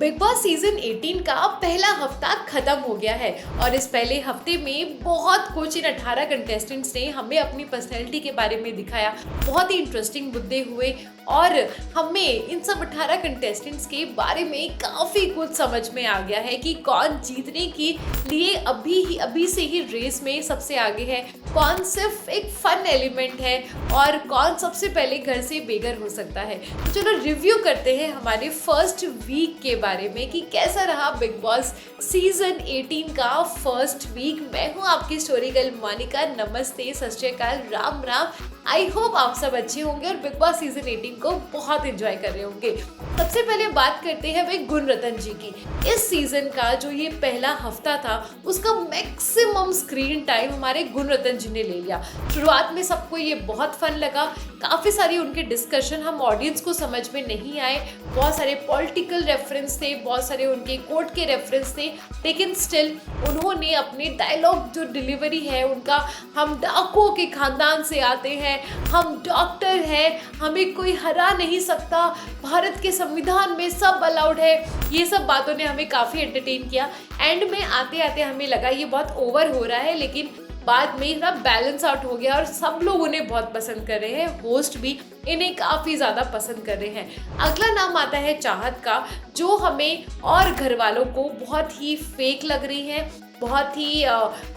Big Boss season 18 का पहला हफ्ता खत्म हो गया है और इस पहले हफ्ते में बहुत कुछ इन 18 कंटेस्टेंट्स ने हमें अपनी पर्सनैलिटी के बारे में दिखाया। बहुत ही इंटरेस्टिंग मुद्दे हुए और हमें इन सब 18 कंटेस्टेंट्स के बारे में काफ़ी कुछ समझ में आ गया है कि कौन जीतने के लिए अभी से ही रेस में सबसे आगे है, कौन सिर्फ एक फन एलिमेंट है और कौन सबसे पहले घर से बेघर हो सकता है। तो चलो रिव्यू करते हैं हमारे फर्स्ट वीक के बारे में कि कैसा रहा बिग बॉस सीजन 18 का फर्स्ट वीक। मैं हूँ आपकी स्टोरी गर्ल मोनिका। नमस्ते, सत श्री अकाल, राम राम। आई होप आप सब अच्छे होंगे और बिग बॉस सीजन 18 को बहुत एंजॉय कर रहे होंगे। सबसे पहले बात करते हैं भाई गुणरत्न जी की। इस सीजन का जो ये पहला हफ्ता था उसका मैक्सिमम स्क्रीन टाइम हमारे गुणरत्न जी ने ले लिया। शुरुआत में सबको ये बहुत फन लगा, काफ़ी सारी उनके डिस्कशन हम ऑडियंस को समझ में नहीं आए, बहुत सारे पॉलिटिकल रेफरेंस थे, बहुत सारे उनके कोर्ट के रेफरेंस थे, लेकिन स्टिल उन्होंने अपने डायलॉग जो डिलीवरी है उनका, हम डाकुओं के खानदान से आते हैं, हम डॉक्टर हैं, हमें कोई हरा नहीं सकता, भारत के संविधान में सब अलाउड है, ये सब बातों ने हमें काफ़ी एंटरटेन किया। एंड में आते आते हमें लगा ये बहुत ओवर हो रहा है, लेकिन बाद में ना बैलेंस आउट हो गया और सब लोग उन्हें बहुत पसंद कर रहे हैं, होस्ट भी इन्हें काफ़ी ज़्यादा पसंद कर रहे हैं। अगला नाम आता है चाहत का, जो हमें और घर वालों को बहुत ही फेक लग रही है, बहुत ही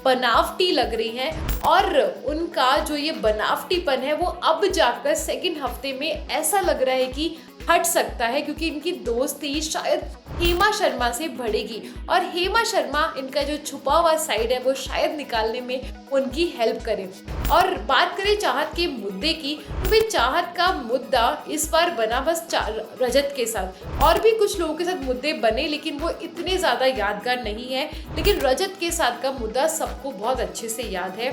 बनावटी लग रही है और उनका जो ये बनावटीपन है वो अब जाकर सेकंड हफ्ते में ऐसा लग रहा है कि हट सकता है, क्योंकि इनकी दोस्ती शायद हेमा शर्मा से बढ़ेगी और हेमा शर्मा इनका जो छुपा हुआ साइड है वो शायद निकालने में उनकी हेल्प करे। और बात करें चाहत के मुद्दे की, तो भी चाहत का मुद्दा इस बार बना बस रजत के साथ। और भी कुछ लोगों के साथ मुद्दे बने लेकिन वो इतने ज़्यादा यादगार नहीं है, लेकिन रजत के साथ का मुद्दा सबको बहुत अच्छे से याद है,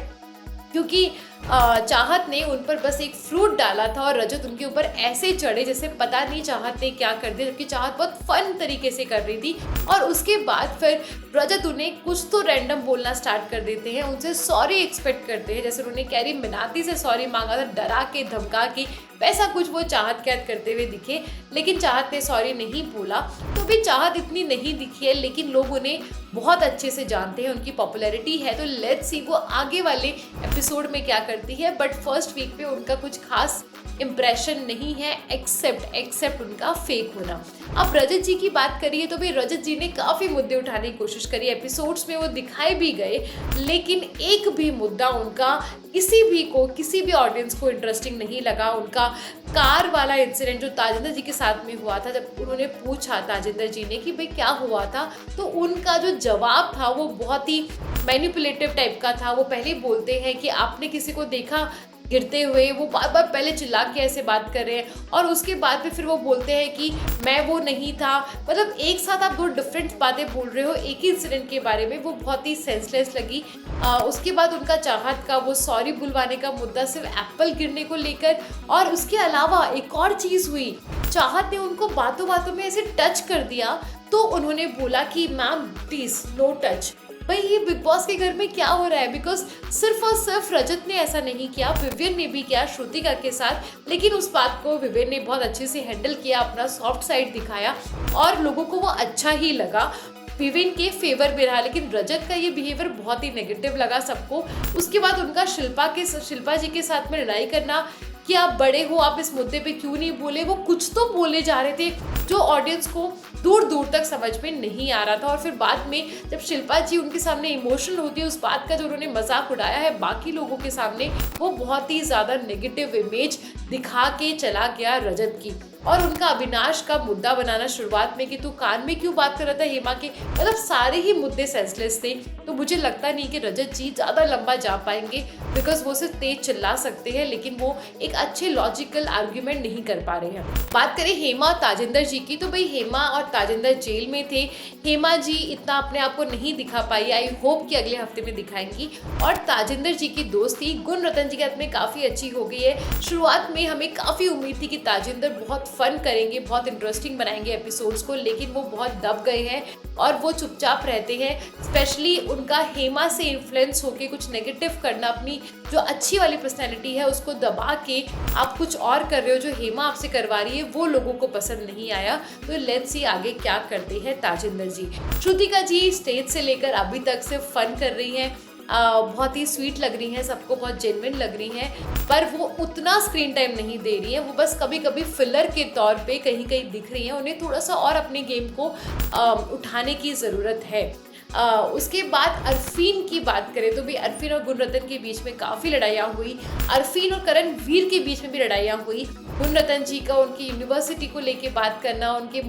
क्योंकि चाहत ने उन पर बस एक फ्रूट डाला था और रजत उनके ऊपर ऐसे चढ़े जैसे पता नहीं चाहत ने क्या कर दिया, जबकि चाहत बहुत फन तरीके से कर रही थी। और उसके बाद फिर रजत उन्हें कुछ तो रैंडम बोलना स्टार्ट कर देते हैं, उनसे सॉरी एक्सपेक्ट करते हैं, जैसे उन्होंने कैरी मिनाती से सॉरी मांगा था, डरा के धमका के, वैसा कुछ वो चाहत कैद करते हुए दिखे, लेकिन चाहत ने सॉरी नहीं बोला। तो भी चाहत इतनी नहीं दिखी है, लेकिन लोग उन्हें बहुत अच्छे से जानते हैं, उनकी पॉपुलैरिटी है। तो लेट्स सी वो आगे वाले एपिसोड में क्या करती है, बट फर्स्ट वीक पे उनका कुछ खास इम्प्रेशन नहीं है एक्सेप्ट उनका फेक होना। अब रजत जी की बात करिए तो भी रजत जी ने काफ़ी मुद्दे उठाने की कोशिश करी, एपिसोड्स में वो दिखाए भी गए, लेकिन एक भी मुद्दा उनका किसी भी ऑडियंस को इंटरेस्टिंग नहीं लगा। उनका कार वाला इंसिडेंट जो ताजिंदर जी के साथ में हुआ था, जब उन्होंने पूछा ताजिंदर जी ने कि भाई क्या हुआ था, तो उनका जो जवाब था वो बहुत ही मैनिपुलेटिव टाइप का था। वो पहले बोलते हैं कि आपने किसी को देखा गिरते हुए, वो बार बार पहले चिल्ला के ऐसे बात कर रहे हैं, और उसके बाद में फिर वो बोलते हैं कि मैं वो नहीं था। मतलब एक साथ आप दो डिफरेंट बातें बोल रहे हो एक ही इंसिडेंट के बारे में, वो बहुत ही सेंसलेस लगी। उसके बाद उनका चाहत का वो सॉरी बुलवाने का मुद्दा सिर्फ एप्पल गिरने को लेकर, और उसके अलावा एक और चीज़ हुई, चाहत ने उनको बातों बातों में ऐसे टच कर दिया, तो उन्होंने बोला कि मैम प्लीज़ नो टच। भाई ये बिग बॉस के घर में क्या हो रहा है, बिकॉज सिर्फ और सिर्फ रजत ने ऐसा नहीं किया, विवियन ने भी किया श्रुतिका के साथ, लेकिन उस बात को विवियन ने बहुत अच्छे से हैंडल किया, अपना सॉफ्ट साइड दिखाया और लोगों को वो अच्छा ही लगा, विवियन के फेवर में रहा। लेकिन रजत का ये बिहेवियर बहुत ही नेगेटिव लगा सबको। उसके बाद उनका शिल्पा जी के साथ में लड़ाई करना कि आप बड़े हो, आप इस मुद्दे पे क्यों नहीं बोले, वो कुछ तो बोले जा रहे थे जो ऑडियंस को दूर दूर तक समझ में नहीं आ रहा था। और फिर बाद में जब शिल्पा जी उनके सामने इमोशनल होती है, उस बात का जो उन्होंने मजाक उड़ाया है बाकी लोगों के सामने, वो बहुत ही ज़्यादा नेगेटिव इमेज दिखा के चला गया रजत की। और उनका अविनाश का मुद्दा बनाना शुरुआत में कि तू कान में क्यों बात कर रहा था हेमा के, मतलब सारे ही मुद्दे सेंसलेस थे। तो मुझे लगता नहीं कि रजत जी ज़्यादा लंबा जा पाएंगे, बिकॉज वो सिर्फ तेज चिल्ला सकते हैं लेकिन वो एक अच्छे लॉजिकल आर्ग्यूमेंट नहीं कर पा रहे हैं। बात करें हेमा और ताजिंदर जी की, तो भाई हेमा और ताजिंदर जेल में थे, हेमा जी इतना अपने आप को नहीं दिखा पाई, आई होप कि अगले हफ्ते में दिखाएंगी। और ताजिंदर जी की दोस्ती गुणरत्न जी के हाथ में काफ़ी अच्छी हो गई है। शुरुआत में हमें काफ़ी उम्मीद थी कि ताजिंदर बहुत फन करेंगे, बहुत इंटरेस्टिंग बनाएंगे एपिसोड्स को, लेकिन वो बहुत दब गए हैं और वो चुपचाप रहते हैं। स्पेशली उनका हेमा से इन्फ्लुएंस होके कुछ नेगेटिव करना, अपनी जो अच्छी वाली पर्सनैलिटी है उसको दबा के आप कुछ और कर रहे हो, जो हेमा आपसे करवा रही है वो लोगों को पसंद नहीं बनाया। तो लेट्स सी आगे क्या करते हैं ताजिंदर जी। श्रुतिका जी स्टेज से लेकर अभी तक सिर्फ फन कर रही हैं, बहुत ही स्वीट लग रही हैं, सबको बहुत जेन्युइन लग रही हैं, पर वो उतना स्क्रीन टाइम नहीं दे रही हैं। वो बस कभी कभी फिलर के तौर पे कहीं कहीं दिख रही हैं। उन्हें थोड़ा सा और अपने गेम को उठाने की ज़रूरत है। उसके बाद अरफीन की बात करें तो भी अरफीन और गुणरतन के बीच में काफ़ी लड़ाइयाँ हुई। अरफीन और करण वीर के बीच में भी लड़ाइयाँ हुई। गुणरतन जी का उनकी यूनिवर्सिटी को लेके बात करना, उनके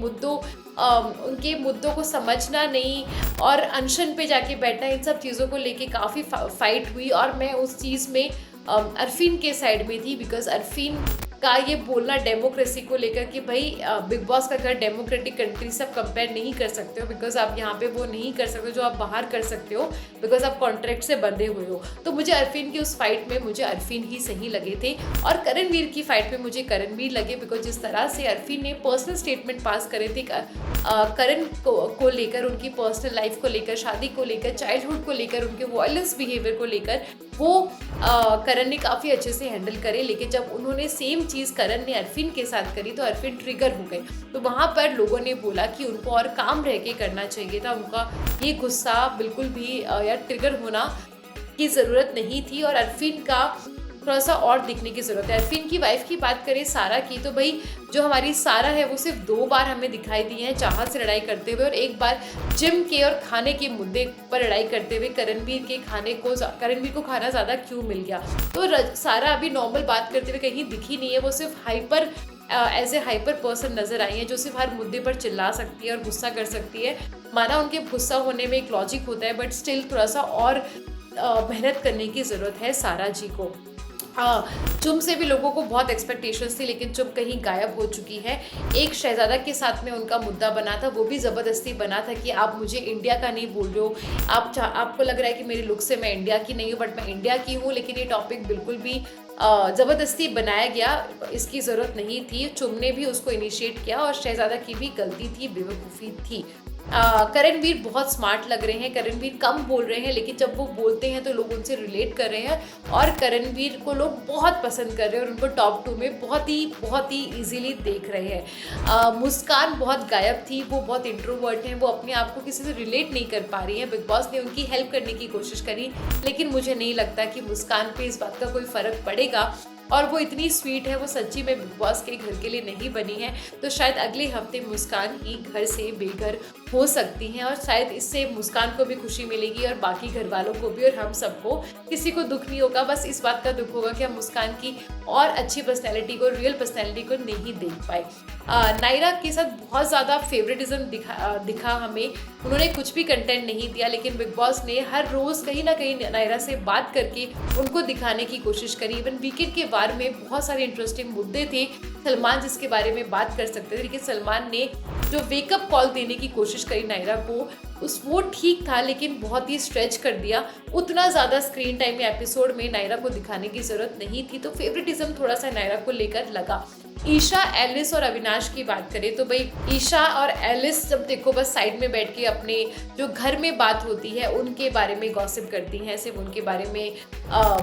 मुद्दों को समझना नहीं और अनशन पे जाके बैठना, इन सब चीज़ों को लेके काफ़ी फाइट हुई। और मैं उस चीज़ में अरफीन के साइड में थी, बिकॉज अरफीन का ये बोलना डेमोक्रेसी को लेकर कि भाई बिग बॉस का घर डेमोक्रेटिक कंट्री से आप कंपेयर नहीं कर सकते हो, बिकॉज आप यहाँ पे वो नहीं कर सकते जो आप बाहर कर सकते हो, बिकॉज आप कॉन्ट्रैक्ट से बंधे हुए हो। तो मुझे अरफीन की उस फाइट में मुझे अरफीन ही सही लगे थे। और करणवीर की फाइट में मुझे करणवीर लगे, बिकॉज जिस तरह से अरफीन ने पर्सनल स्टेटमेंट पास करे थे करण को लेकर, उनकी पर्सनल लाइफ को लेकर, शादी को लेकर, चाइल्डहुड को लेकर, उनके वायलेंस बिहेवियर को लेकर, वो करण ने काफ़ी अच्छे से हैंडल करे। लेकिन जब उन्होंने सेम चीज़ करण ने अरफीन के साथ करी तो अरफीन ट्रिगर हो गई। तो वहाँ पर लोगों ने बोला कि उनको और काम रह के करना चाहिए था, उनका ये गुस्सा बिल्कुल भी या ट्रिगर होना की ज़रूरत नहीं थी और अरफीन का थोड़ा सा और दिखने की ज़रूरत है। अरफीन की वाइफ की बात करें सारा की, तो भाई जो हमारी सारा है वो सिर्फ 2 बार हमें दिखाई दी है चाहत से लड़ाई करते हुए, और एक बार जिम के और खाने के मुद्दे पर लड़ाई करते हुए। करणवीर को खाना ज़्यादा क्यों मिल गया, तो सारा अभी नॉर्मल बात करते हुए कहीं दिखी नहीं है। वो सिर्फ एज ए हाइपर पर्सन नजर आई है, जो सिर्फ हर मुद्दे पर चिल्ला सकती है और गुस्सा कर सकती है। माना उनके गुस्सा होने में एक लॉजिक होता है, बट स्टिल थोड़ा सा और मेहनत करने की ज़रूरत है सारा जी को। चुम से भी लोगों को बहुत एक्सपेक्टेशंस थी, लेकिन चुम कहीं गायब हो चुकी है। एक शहजादा के साथ में उनका मुद्दा बना था, वो भी ज़बरदस्ती बना था कि आप मुझे इंडिया का नहीं बोल रहे हो, आपको लग रहा है कि मेरे लुक से मैं इंडिया की नहीं हूँ, बट मैं इंडिया की हूँ। लेकिन ये टॉपिक बिल्कुल भी ज़बरदस्ती बनाया गया, इसकी ज़रूरत नहीं थी। चुम ने भी उसको इनिशिएट किया और शहजादा की भी गलती थी, बेवकूफ़ी थी। करणवीर बहुत स्मार्ट लग रहे हैं, करणवीर कम बोल रहे हैं, लेकिन जब वो बोलते हैं तो लोग उनसे रिलेट कर रहे हैं और करणवीर को लोग बहुत पसंद कर रहे हैं और उनको टॉप 2 में बहुत ही इजीली देख रहे हैं। मुस्कान बहुत गायब थी, वो बहुत इंट्रोवर्ट हैं, वो अपने आप को किसी से रिलेट नहीं कर पा रही हैं। बिग बॉस ने उनकी हेल्प करने की कोशिश करी, लेकिन मुझे नहीं लगता कि मुस्कान पे इस बात का कोई फ़र्क पड़ेगा। और वो इतनी स्वीट है, वो सच्ची में बिग बॉस के घर के लिए नहीं बनी है। तो शायद अगले हफ्ते मुस्कान ही घर से बेघर हो सकती हैं और शायद इससे मुस्कान को भी खुशी मिलेगी और बाकी घर वालों को भी, और हम सबको, किसी को दुख नहीं होगा। बस इस बात का दुख होगा कि हम मुस्कान की और अच्छी पर्सनैलिटी को, रियल पर्सनैलिटी को नहीं देख पाए। नायरा के साथ बहुत ज़्यादा फेवरेटिज्म दिखा हमें। उन्होंने कुछ भी कंटेंट नहीं दिया, लेकिन बिग बॉस ने हर रोज़ कहीं ना कहीं नायरा से बात करके उनको दिखाने की कोशिश करी। इवन वीकेंड के बारे में बहुत सारे इंटरेस्टिंग मुद्दे थे, सलमान जिसके बारे में बात कर सकते थे, लेकिन सलमान ने जो वेकअप कॉल देने की कोशिश करी नायरा को, वो ठीक था, लेकिन बहुत ही स्ट्रेच कर दिया। उतना ज़्यादा स्क्रीन टाइम में एपिसोड में नायरा को दिखाने की ज़रूरत नहीं थी, तो फेवरेटिज्म थोड़ा सा नायरा को लेकर लगा। ईशा, एलिस और अविनाश की बात करें तो भाई ईशा और एलिस जब देखो बस साइड में बैठ के अपने जो घर में बात होती है उनके बारे में गॉसिप करती हैं, सिर्फ उनके बारे में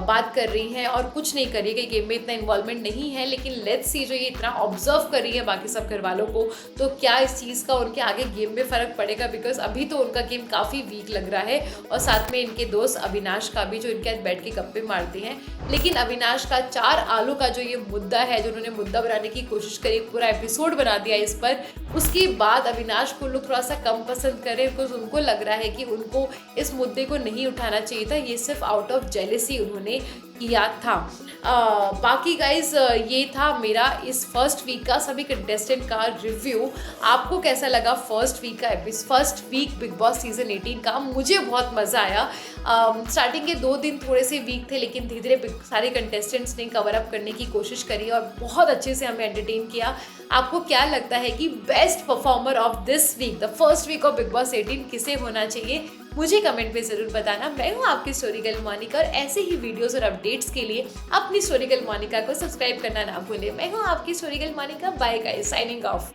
बात कर रही हैं और कुछ नहीं कर रही है। गेम में इतना इन्वॉल्वमेंट नहीं है, लेकिन लेट्स सी जो ये इतना ऑब्जर्व कर रही है बाकी सब घर वालों को, तो क्या इस चीज़ का उनके आगे गेम में फ़र्क पड़ेगा, बिकॉज अभी तो उनका गेम काफ़ी वीक लग रहा है। और साथ में इनके दोस्त अविनाश का भी, जो इनके साथ बैठ के गप्पे मारते हैं। लेकिन अविनाश का 4 आलू का जो ये मुद्दा है, जो उन्होंने मुद्दा बनाने की कोशिश करी, पूरा एपिसोड बना दिया इस पर, उसके बाद अविनाश को लोग थोड़ा सा कम पसंद करें, बिकॉज उनको लग रहा है कि उनको इस मुद्दे को नहीं उठाना चाहिए था, ये सिर्फ आउट ऑफ जेलेसी उन्होंने किया था। बाकी गाइज ये था मेरा इस फर्स्ट वीक का सभी कंटेस्टेंट का रिव्यू। आपको कैसा लगा first week Bigg Boss season 18 का? मुझे बहुत मज़ा आया। स्टार्टिंग के 2 दिन थोड़े से वीक थे, लेकिन धीरे धीरे सारे कंटेस्टेंट्स ने कवर अप करने की कोशिश करी और बहुत अच्छे से हमें एंटरटेन किया। आपको क्या लगता है कि best performer of this week, the first week of Bigg Boss 18 किसे होना चाहिए? मुझे कमेंट में ज़रूर बताना। मैं हूँ आपकी स्टोरी गर्ल मोनिका और ऐसे ही वीडियोस और अपडेट्स के लिए अपनी स्टोरी गर्ल मोनिका को सब्सक्राइब करना ना भूलें। मैं हूँ आपकी story girl Monika. Bye guys, signing of.